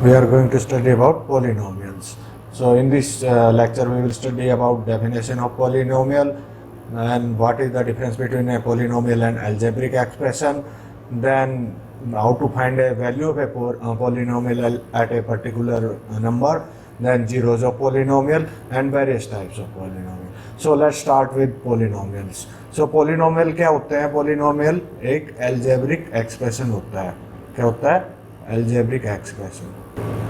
we are going to study about polynomials. So in this lecture we will study about definition of polynomial and what is the difference between a polynomial and algebraic expression, then how to find a value of a polynomial at a particular number, then zeros of polynomial and various types of polynomial. So let's start with polynomials. So polynomial क्या होते हैं? polynomial एक algebraic expression होता है. क्या होता है? algebraic expression.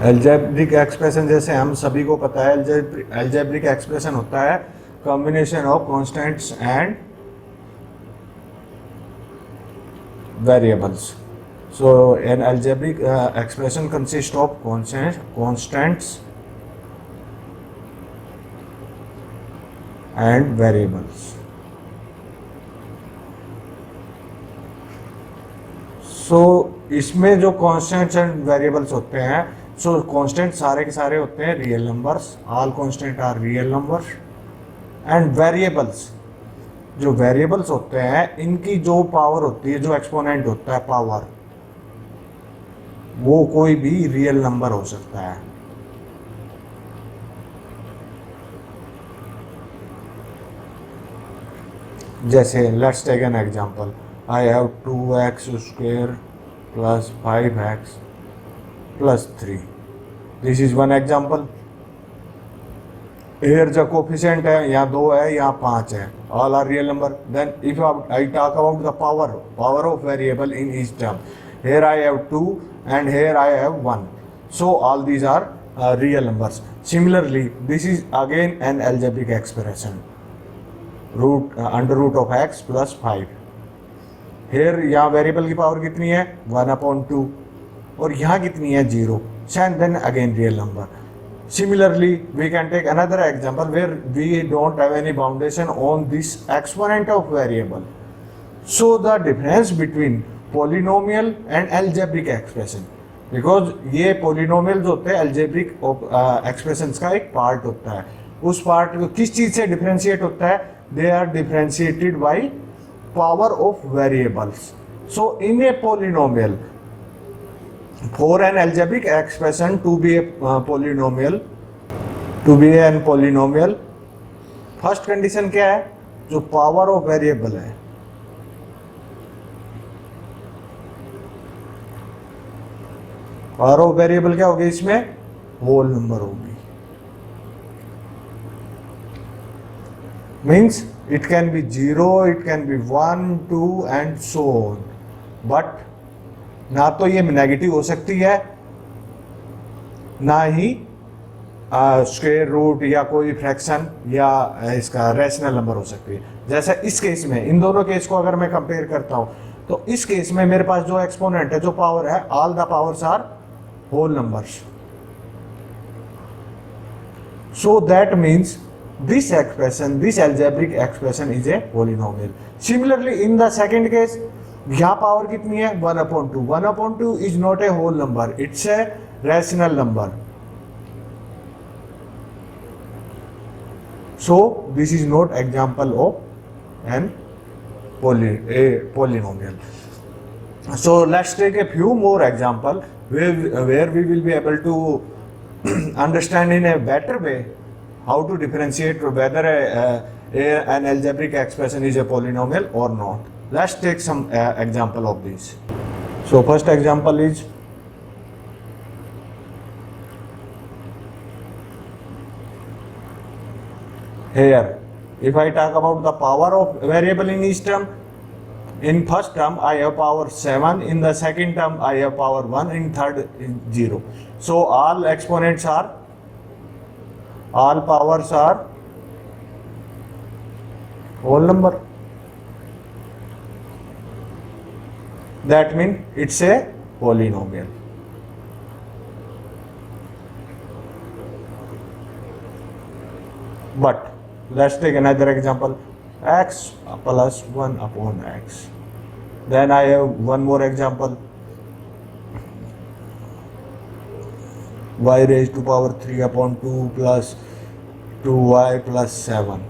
algebraic expression जैसे हम सभी को पता है, algebraic expression होता है combination of constants and variables. So an algebraic expression consists of constants and variables. So इसमें जो कॉन्स्टेंट्स एंड वेरिएबल्स होते हैं, सो कॉन्स्टेंट सारे के सारे होते हैं real numbers, all constant are real numbers, and variables, जो वेरिएबल्स होते हैं इनकी जो पावर होती है, जो एक्सपोनेंट होता है पावर, वो कोई भी रियल नंबर हो सकता है. जैसे let's take an example, I have 2x square plus 5x plus 3. This is one example. Here जो कोफिशिएंट है, यहाँ 2 है, यहाँ 5 है, all are real number. Then if I talk about the power of variable in each term, here I have 2 and here I have 1. So all these are real numbers. Similarly, this is again an algebraic expression. Under root of x plus 5. Here यहाँ variable की power कितनी है? 1/2. और यहाँ कितनी है? 0. And then again real number. Similarly, we can take another example where we don't have any foundation on this exponent of variable. So the difference between polynomial and algebraic expression, because ये polynomial जो होते हैं algebraic expressions का एक part होता है. उस part को किस चीज़ से differentiate होता है? They are differentiated by power of variables. So in a polynomial, for an algebraic expression to be a polynomial, first condition क्या है? जो power of variable है, पावर ऑफ वेरिएबल क्या होगी? इसमें होल नंबर होगी. Means it can be 0, it can be 1, 2 and so on. But ना तो ये नेगेटिव हो सकती है, ना ही स्क्वायर रूट या कोई फ्रैक्शन या इसका रैशनल नंबर हो सकती है. जैसे इस केस में, इन दोनों केस को अगर मैं कंपेयर करता हूं, तो इस केस में मेरे पास जो एक्सपोनेंट है, जो पावर है, all the powers are whole numbers. So that means this expression, this algebraic expression is a polynomial. Similarly, in the second case, यहाँ पावर कितनी है? 1/2. 1/2 is not a whole number, it's a rational number. So this is not example of an polynomial. So let's take a few more example where we will be able to understand in a better way how to differentiate whether an algebraic expression is a polynomial or not. Let's take some example of these. So first example is here. If I talk about the power of variable in each term, in first term I have power 7, in the second term I have power 1, in third is 0. So all exponents are, all powers are whole number. That means it's a polynomial. But let's take another example. X plus 1/x. Then I have one more example. Y raised to power 3/2 plus 2y plus 7.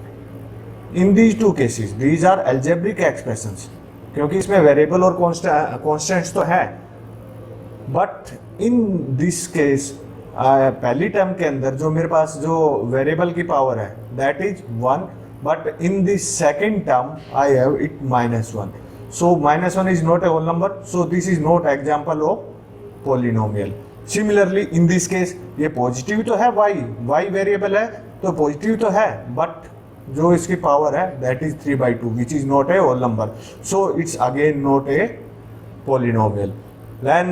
In these two cases, these are algebraic expressions. क्योंकि इसमें variable और constants तो है, but in this case पहली term के अंदर जो मेरे पास जो वेरिएबल की पावर है that is 1, but in this second term I have it -1. So -1 is not a whole number, so this is not example of polynomial. Similarly in this case ये positive तो है y वेरिएबल है तो positive तो है, but जो इसकी power है that is 3/2 which is not a whole number, so it's again not a polynomial. Then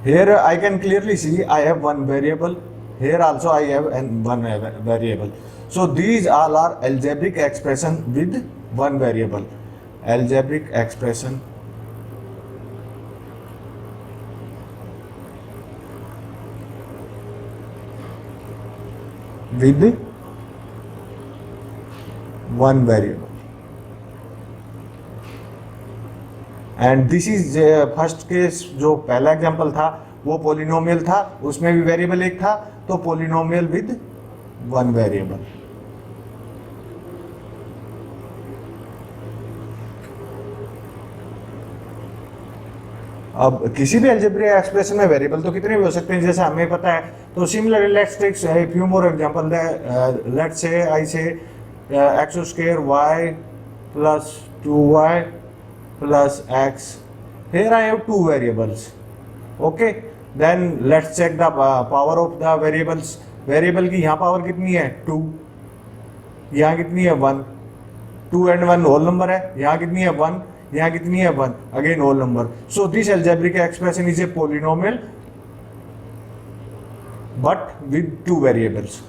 here I can clearly see I have one variable, here also I have one variable. So these all are algebraic expression with one variable. Algebraic expression with one variable. And this is first case, जो पहला example था वो polynomial था, उसमें भी variable एक था, तो पॉलिनोमियल विद वन वेरिएबल. अब किसी भी अलजेब्रिक एक्सप्रेशन में वेरिएबल तो कितने भी हो सकते हैं जैसे हमें पता है. तो similarly let's take a few more example. Let's say I say x square y plus 2y plus x. Here I have two variables. Okay, then let's check the power of the variables. Variable की यहाँ power कितनी है 2, यहाँ कितनी है 1, 2 and 1 whole number है, यहाँ कितनी है 1, यहाँ कितनी है 1, again whole number. So this algebraic expression is a polynomial but with two variables.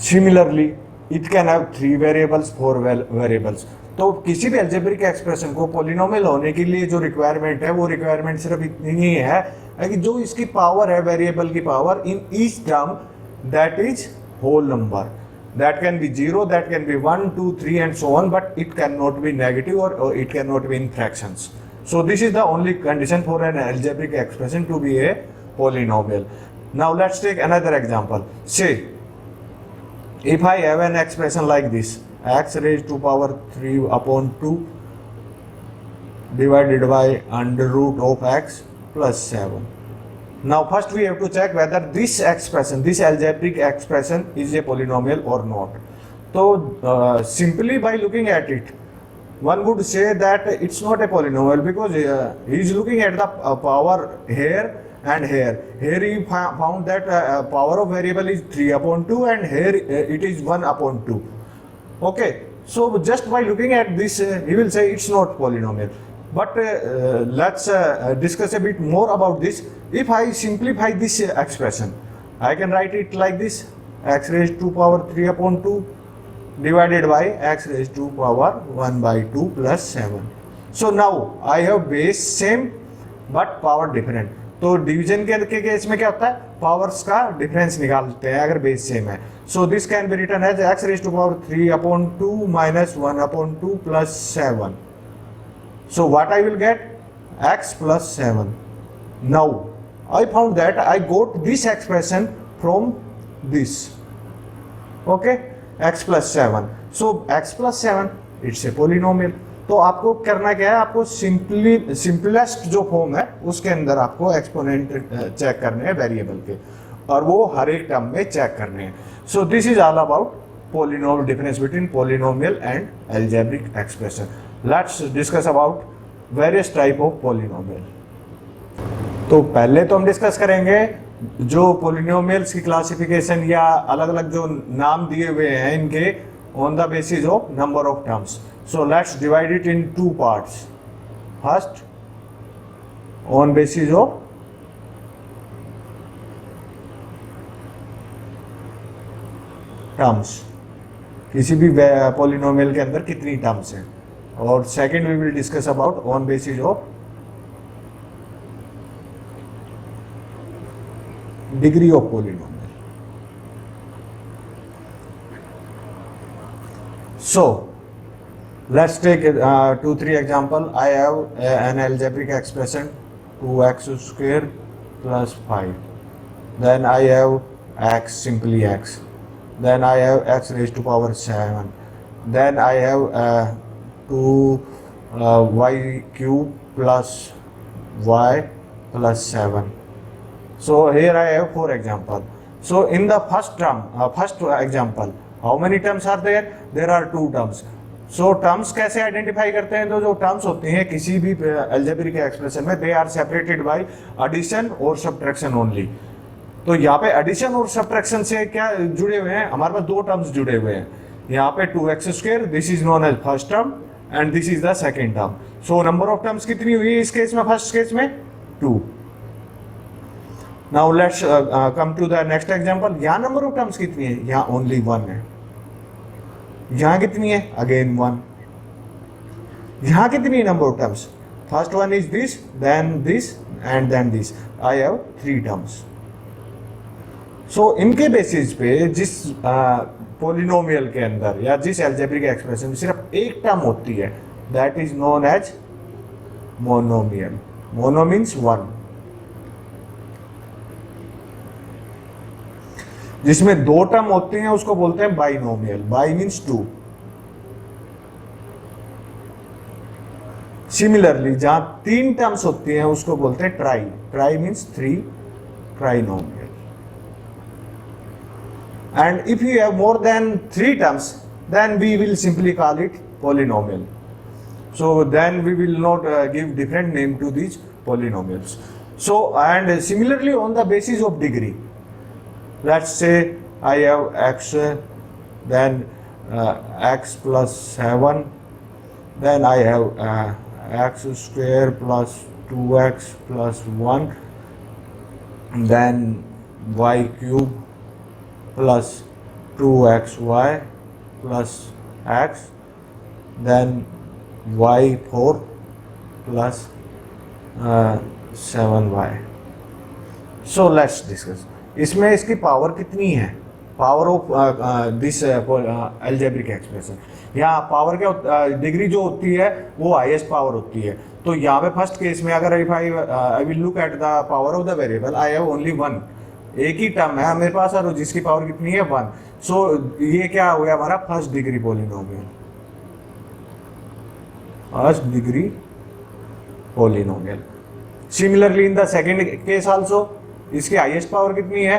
Similarly it can have 3 variables 4 variables. तो किसी भी अलजेब्रिक एक्सप्रेशन को पॉलिनोमियल होने के लिए जो रिक्वायरमेंट है वो रिक्वायरमेंट सिर्फ इतनी ही है कि जो इसकी पावर है वेरिएबल की power in each term that is whole number. That can be 0, that can be 1, 2, 3 and so on, but it can not be negative और it can not be in fractions. So this is the only condition for an algebraic expression to be a polynomial. Now let's take another example. Say if I have an expression like this, x raised to power 3 upon 2 divided by under root of x plus 7. Now first we have to check whether this expression, this algebraic expression is a polynomial or not. So simply by looking at it, one would say that it's not a polynomial because he is looking at the power here and here. Here he found that power of variable is 3 upon 2 and here it is 1 upon 2. Okay, so just by looking at this he will say it's not polynomial. But let's discuss a bit more about this. If I simplify this expression, I can write it like this: x raised to power 3 upon 2 divided by x raised to power 1 by 2 plus 7. So now I have base same but power different. तो division के case में क्या होता है, powers का difference निकालते हैं अगर बेस सेम है. So this can be written as x raise to power 3 upon 2 minus 1 upon 2 plus 7. So what I will get x plus 7. Now I found that I got this expression from this. Okay, x plus 7. सो x plus 7 it's a polynomial. तो आपको करना क्या है, आपको simplest जो form है उसके अंदर आपको एक्सपोनेंट चेक करने हैं वेरिएबल के, और वो हर एक टर्म में चेक करने हैं. सो this is all about polynomial, difference between polynomial and algebraic expression. Let's discuss about various type of polynomial. तो पहले तो हम डिस्कस करेंगे जो पॉलिनोमियल्स की क्लासिफिकेशन या अलग अलग जो नाम दिए हुए हैं इनके on the basis of number of terms. So let's divide it in two parts. First, on basis of terms. किसी भी पॉलिनोमियल के अंदर कितनी टर्म्स हैं. और second we will discuss about on basis of degree of polynomial. So let's take 2-3 example. I have an algebraic expression 2x square plus 5 then I have x, simply x, then I have x raised to power 7, then I have 2 y cube plus y plus 7. So here I have 4 example. So in the first term, first example, how many terms are there? There are 2 terms. So terms कैसे identify करते हैं? तो जो terms होती हैं किसी भी algebraic expression में, they are separated by addition और सब्ट्रैक्शन ओनली. तो यहाँ पे एडिशन और सब्ट्रैक्शन से क्या जुड़े हुए हैं? हमारे पास 2 टर्म्स जुड़े हुए हैं. यहाँ पे 2x square, this is known as first term and this is the second term. So number of terms कितनी हुई इस केस में? फर्स्ट केस में 2. Now let's come to the next example. यहाँ नंबर ऑफ टर्म्स कितनी है? यहाँ only 1 है. यहाँ कितनी है? अगेन 1. यहाँ कितनी number of terms? First one is this, then this and then this. I have 3 terms. So इनके बेसिस पे जिस पोलिनोमियल के अंदर या जिस अलजेब्रिक एक्सप्रेशन में सिर्फ एक टर्म होती है, that is known as monomial. Mono means 1. जिसमें 2 टर्म होते हैं उसको बोलते हैं बाइनोमियल. By means 2. सिमिलरली जहां 3 टर्म्स होती हैं उसको बोलते हैं try. Try means 3, trinomial. And if you have more than 3 terms, then we will simply call it polynomial. So then we will not give different name to these polynomials. So and similarly on the basis of degree, let's say I have x, then x plus 7, then I have x square plus 2x plus 1, then y cube plus 2xy plus x, then y4 plus 7y. So let's discuss. इसमें इसकी power कितनी है? Power of this algebraic expression. यहाँ power क्या degree जो होती है वो हाईएस्ट पावर होती है. तो यहाँ पे फर्स्ट केस में अगर I will look at the power of the variable, I have only 1. एक ही टर्म है मेरे पास और जिसकी पावर कितनी है? 1. सो ये क्या हो गया हमारा? First degree polynomial. First degree polynomial. Similarly in the second case also, इसकी हाईएस्ट पावर कितनी है?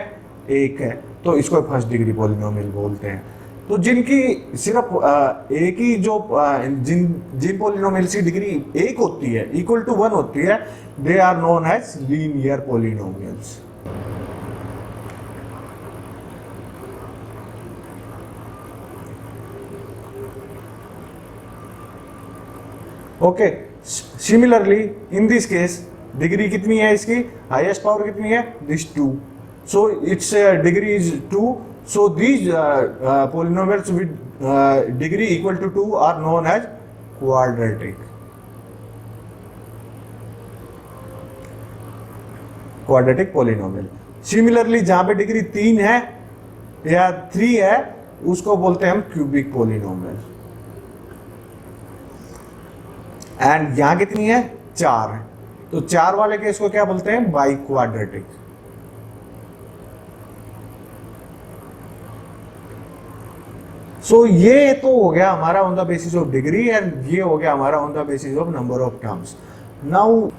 1 है, तो इसको फर्स्ट डिग्री पोलिनोमियल बोलते हैं. तो जिनकी सिर्फ एक ही जो जिन पोलिनोमियल्स की डिग्री 1 होती है, इक्वल टू 1 होती है, they are known as linear polynomials. Okay. Similarly in this case degree कितनी है इसकी? हाईएस्ट पावर कितनी है? This 2. So it's degree is 2. So these polynomials with degree equal to 2 are known as quadratic. Quadratic polynomial. Similarly जहां पे degree 3 है या 3 है उसको बोलते हैं हम क्यूबिक पोलिनोमियल. एंड यहां कितनी है? 4 है, तो 4 वाले केस को क्या बोलते हैं? By quadratic. सो ये तो हो गया हमारा on the basis of degree and ये हो गया हमारा on the basis of number of terms. Now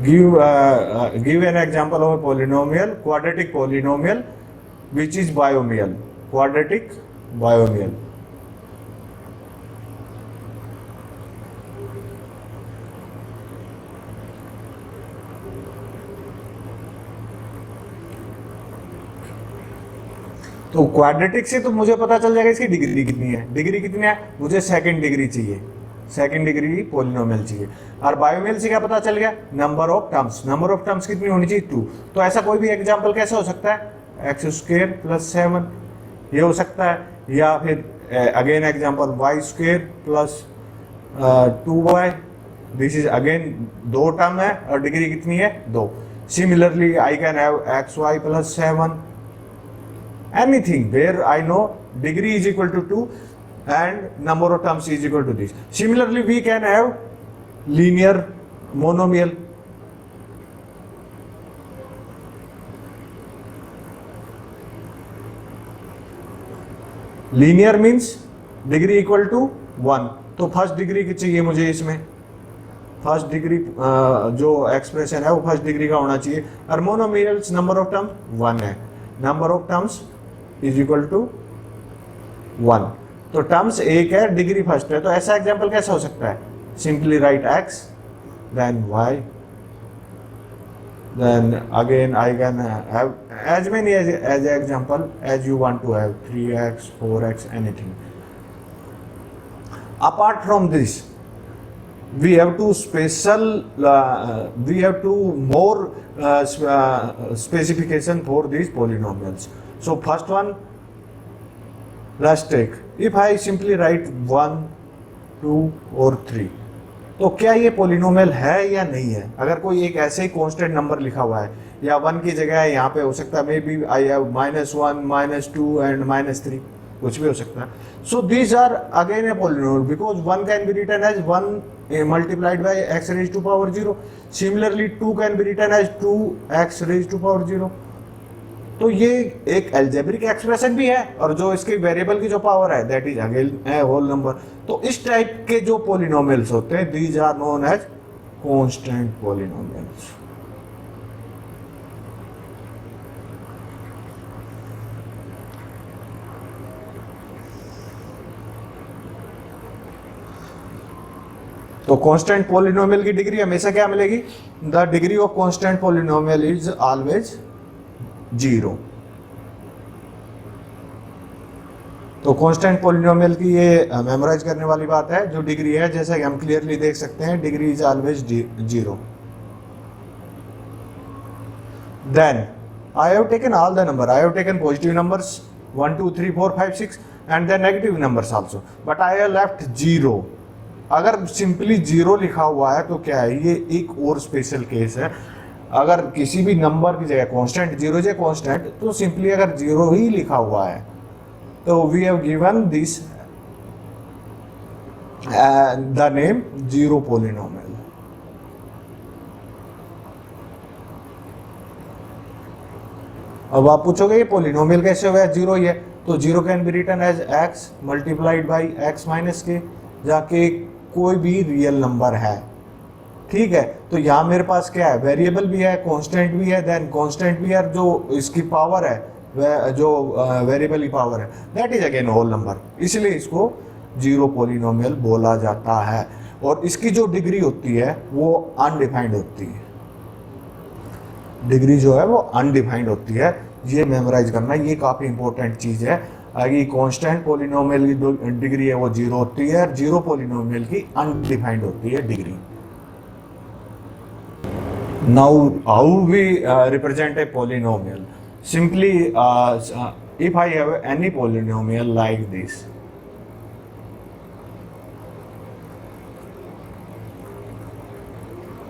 give an example of a polynomial, quadratic polynomial which is binomial. Quadratic binomial. तो क्वाड्रेटिक से तो मुझे पता चल जाएगा इसकी डिग्री कितनी है. डिग्री कितनी है? मुझे सेकंड डिग्री चाहिए, सेकंड डिग्री पोलिनोमियल चाहिए. और बायोमियल से क्या पता चल गया? Number of terms. Number of terms कितनी होनी चाहिए? 2. तो ऐसा कोई भी एग्जांपल कैसे हो सकता है? एक्स स्क्वायर प्लस 7 ये हो सकता है, या फिर again example y square plus 2y. This is again 2 term है और डिग्री कितनी है? 2. Similarly I can have x y plus 7. Anything where I know degree is equal to 2 and number of terms is equal to this. Similarly, we can have linear monomial. Linear means degree equal to 1, तो first degree की चाहिए मुझे इसमें, first degree जो expression है वो first degree का होना चाहिए। और मोनोमियल्स नंबर ऑफ टर्म 1 है, number of terms is equal to 1, तो टर्म्स एक है, डिग्री फर्स्ट है। तो ऐसा एग्जांपल कैसा हो सकता है, simply write x then y then again I can have as many as example as you want to have, 3x 4x anything. Apart from this we have to more specification for these polynomials. So first one, let's take, if I simply write 1 2 or 3, तो क्या ये polynomial है या नहीं है। अगर कोई एक ऐसे ही कांस्टेंट नंबर लिखा हुआ है या 1 की जगह यहाँ पे हो सकता है maybe I have -1 -2 and -3, कुछ भी हो सकता है। So these are again a polynomial because 1 can be written as 1 multiplied by x raise to power 0, similarly 2 can be written as 2x raise to power 0। तो ये एक algebraic expression भी है और जो इसके वेरिएबल की जो पावर है that is again a whole number. तो इस टाइप के जो पॉलिनोमियल्स होते हैं these are known as constant polynomials. तो कांस्टेंट पॉलिनोमियल की डिग्री हमेशा क्या मिलेगी, the degree of constant polynomial is always 0। तो कांस्टेंट पॉलिनोमियल की ये मेमोराइज करने वाली बात है। जो डिग्री है जैसा कि हम क्लियरली देख सकते हैं, degree is always 0। Then I have taken all the number, I have taken positive numbers 1 2 3 4 5 6 and then negative numbers also, but I have left 0। अगर सिंपली 0 लिखा हुआ है तो क्या है, ये एक और स्पेशल केस है। अगर किसी भी नंबर की जगह कांस्टेंट 0 जे कांस्टेंट, तो सिंपली अगर 0 ही लिखा हुआ है तो we have given this the name 0 polynomial. अब आप पूछोगे ये पॉलिनोमियल कैसे हुआ है, 0 ही है। तो 0 can be written as x multiplied by x minus के, जाके कोई भी रियल नंबर है, ठीक है। तो यहाँ मेरे पास क्या है, वेरिएबल भी है, कांस्टेंट भी है, देन कांस्टेंट भी है, जो इसकी पावर है जो वेरिएबल की पावर है that is again whole number, इसलिए इसको 0 पॉलिनोमियल बोला जाता है। और इसकी जो डिग्री होती है वो अनडिफाइंड होती है, डिग्री जो है वो अनडिफाइंड होती है। ये मेमोराइज करना, ये काफ़ी इंपॉर्टेंट चीज़ है। आगे कांस्टेंट पॉलिनोमियल की डिग्री है वो 0 होती है, और 0 पॉलिनोमियल की अनडिफाइंड होती है degree. Now, how we represent a polynomial? Simply, if I have any polynomial like this,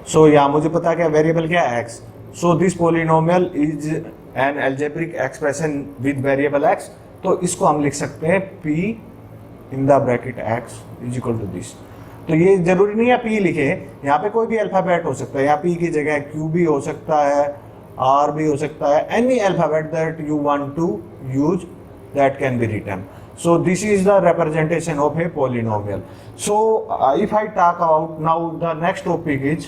so यहाँ मुझे पता है क्या वेरिएबल क्या है x, so this polynomial is an algebraic expression with variable x, तो इसको हम लिख सकते हैं p in the bracket x is equal to this। तो ये जरूरी नहीं है पी लिखे, यहाँ पे कोई भी अल्फाबेट हो सकता है, यहाँ पी की जगह क्यू भी हो सकता है, आर भी हो सकता है, any alphabet that you want to use that can be written. So this is the representation of a polynomial. So if I talk about now the next topic is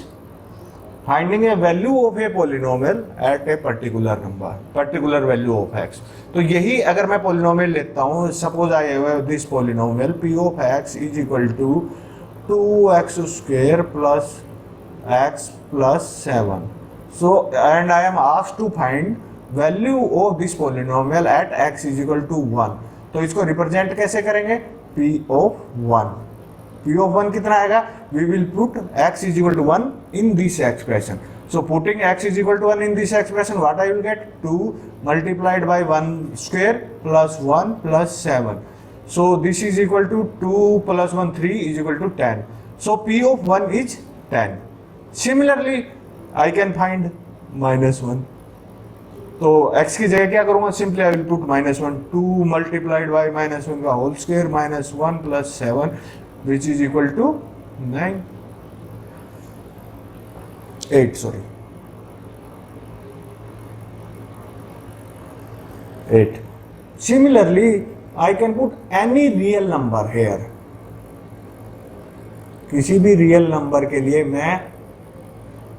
finding a value of a polynomial at a particular number, particular value of x. तो यही अगर मैं polynomial लेता हूँ, suppose I have this polynomial p of x is equal to 2x square plus x plus 7. So, and I am asked to find value of this polynomial at x is equal to 1. तो इसको represent कैसे करेंगे, p of 1. p of 1 कितना आएगा, we will put x is equal to 1 in this expression. So putting x is equal to 1 in this expression, what I will get, 2 multiplied by 1 square plus 1 plus 7. So this is equal to 2 plus 1 3 is equal to 10. So p of 1 is 10. Similarly, I can find -1. तो x की जगह क्या करूँगा, simply I will put -1. 2 multiplied by -1 का whole square minus 1 plus 7 which is equal to 9. 8 sorry. 8. Similarly, I can put any real number here, किसी भी real number के लिए मैं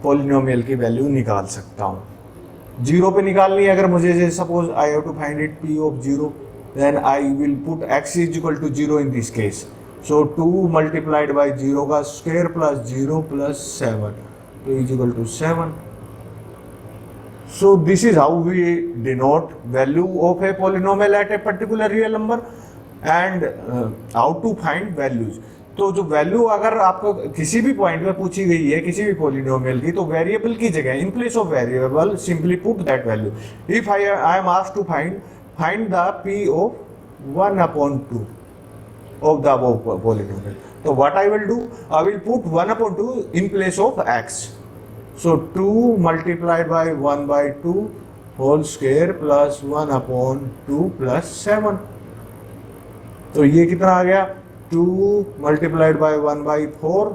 पॉलिनोमियल की वैल्यू निकाल सकता हूं। जीरो पे निकालनी है अगर मुझे, suppose I have to find it p of zero, then I will put x is equal to zero in this case. So 2 multiplied by zero का square plus zero plus 7 is equal to 7। So this is how we denote value of a polynomial at a particular real number and how to find values। तो जो value अगर आपको किसी भी point पे पूछी गई है किसी भी पॉलिनोमियल की, तो वेरिएबल की जगह in place of variable simply put that value. If I am asked to find the p of 1/2 of the above polynomial, तो what I will do, I will put 1/2 in place of x। So 2 multiplied by 1/2 whole square plus 1/2 plus 7। तो ये कितना आ गया, 2 multiplied by 1/4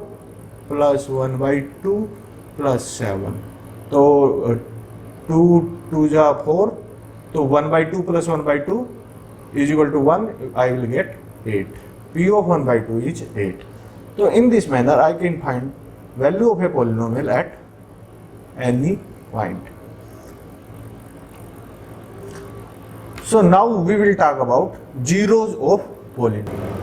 plus 1/2 plus 7। तो 2 2 जा 4, तो 1/2 plus 1/2 is equal to 1, I will get 8। p of 1/2 is 8। तो in this manner I can find value of a polynomial at any point। So now we will talk about zeros of polynomial।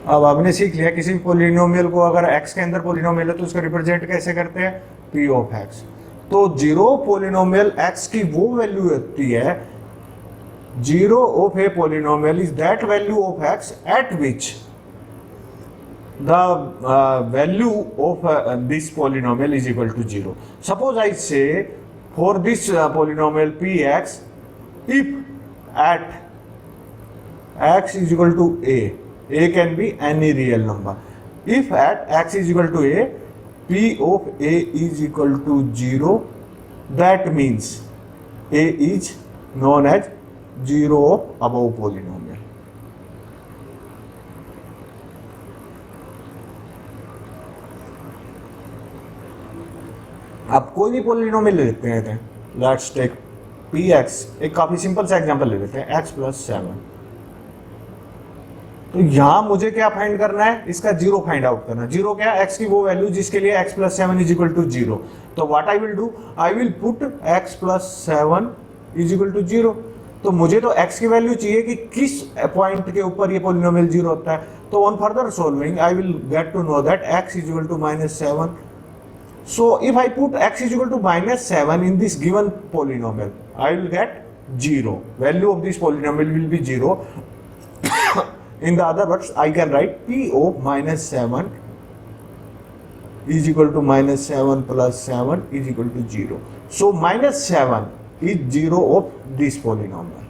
अब आपने सीख लिया किसी भी polynomial को अगर x के अंदर पोलिनोमियल है तो उसका रिप्रेजेंट कैसे करते हैं, p ऑफ x। तो जीरो पोलिनोमियल x की वो वैल्यू होती है, zero of a polynomial is that value of x at which the value of this polynomial is equal to zero. Suppose I say for this polynomial px, if at x is equal to a can be any real number। if at x is equal to a, p of a is equal to 0, that means a is known as zero of above polynomial। अब कोई भी polynomial ले लेते हैं, let's take px, एक काफी simple सा example ले लेते हैं, x प्लस 7। तो यहां मुझे क्या फाइंड करना है, इसका जीरो फाइंड आउट करना है। जीरो क्या है, x की वो वैल्यू जिसके लिए x plus 7 is equal to zero. तो what I will do, I will put x plus 7 is equal to zero. तो मुझे तो x की वैल्यू चाहिए कि किस पॉइंट के ऊपर ये पोलिनोमियल जीरो होता है। तो on further solving I will get to know that x is equal to -7। So if I put x is equal to -7 in this given polynomial, I will get 0। Value of this polynomial will be 0। In the other words, I can write p of -7 is equal to -7 plus 7 is equal to 0। So -7 is 0 of this polynomial।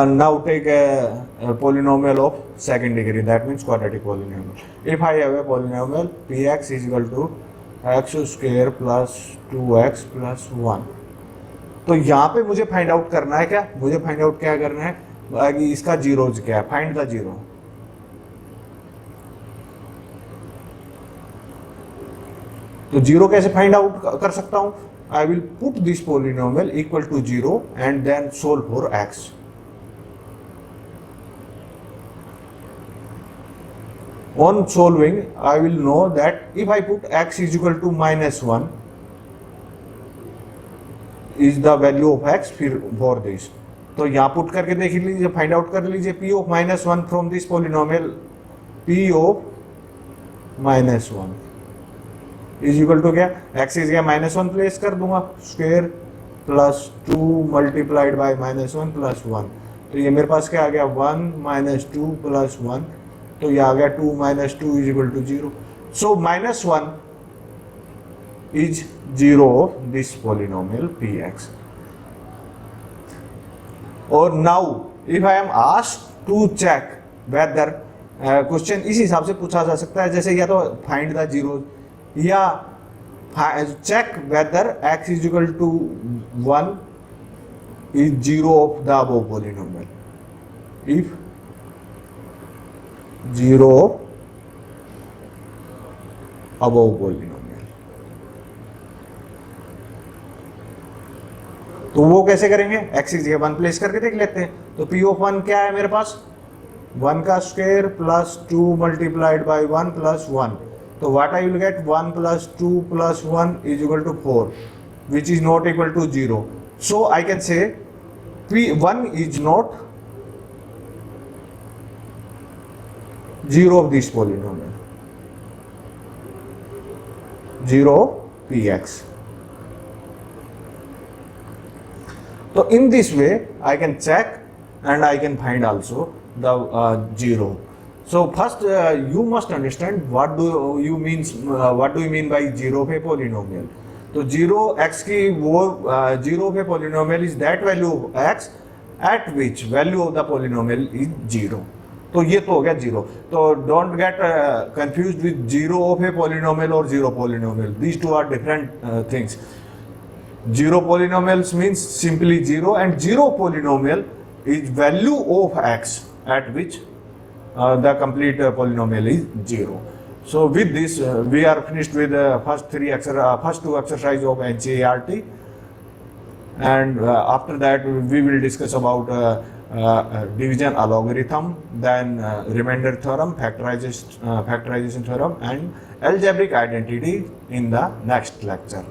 Now take a polynomial of second degree, that means quadratic polynomial। If I have a polynomial px is equal to x square plus 2x plus 1, तो यहाँ पे मुझे find out करना है क्या, मुझे find out क्या करना है कि इसका जीरोज क्या है, फाइंड द जीरो। तो जीरो कैसे फाइंड आउट कर सकता हूँ, I will put this polynomial equal to zero and then solve for x। On solving, I will know that if I put x is equal to -1 is the value of x for this। तो यहाँ put करके देख लीजिए, find out कर लीजिए p of -1 from this polynomial, p of -1 is equal to क्या, x is गया -1 place कर दूंगा, square plus 2 multiplied by -1 plus 1। तो ये मेरे पास क्या आ गया, 1 - 2 प्लस 1, तो ये आ गया 2 - 2 इज इक्वल टू 0। सो -1 is 0 of this polynomial px। और now if I am asked to check whether, question इस हिसाब से पूछा जा सकता है, जैसे या तो फाइंड द जीरो, या check whether x is equal to 1 is 0 of the above polynomial. If 0 above polynomial, तो वो कैसे करेंगे? x की जगह 1 प्लेस करके देख लेते हैं. तो p of 1 क्या है मेरे पास? 1 का square plus 2 multiplied by 1 plus 1. So what I will get? 1 plus 2 plus 1 is equal to 4, which is not equal to 0. So I can say P1 is not 0 of this polynomial. 0 Px. So in this way I can check and I can find also the 0. So first you must understand what do you mean by 0 पे polynomial. तो 0 x की वो 0 पे polynomial is that value of x at which value of the polynomial is 0. तो ये तो हो गया 0. तो don't get confused with 0 of a polynomial or 0 polynomial. These two are different things. 0 polynomials means simply 0, and 0 polynomial is value of x at which the complete polynomial is 0. So with this we are finished with first two exercises of NCERT, and after that we will discuss about division algorithm, then remainder theorem, factorization theorem, and algebraic identity in the next lecture.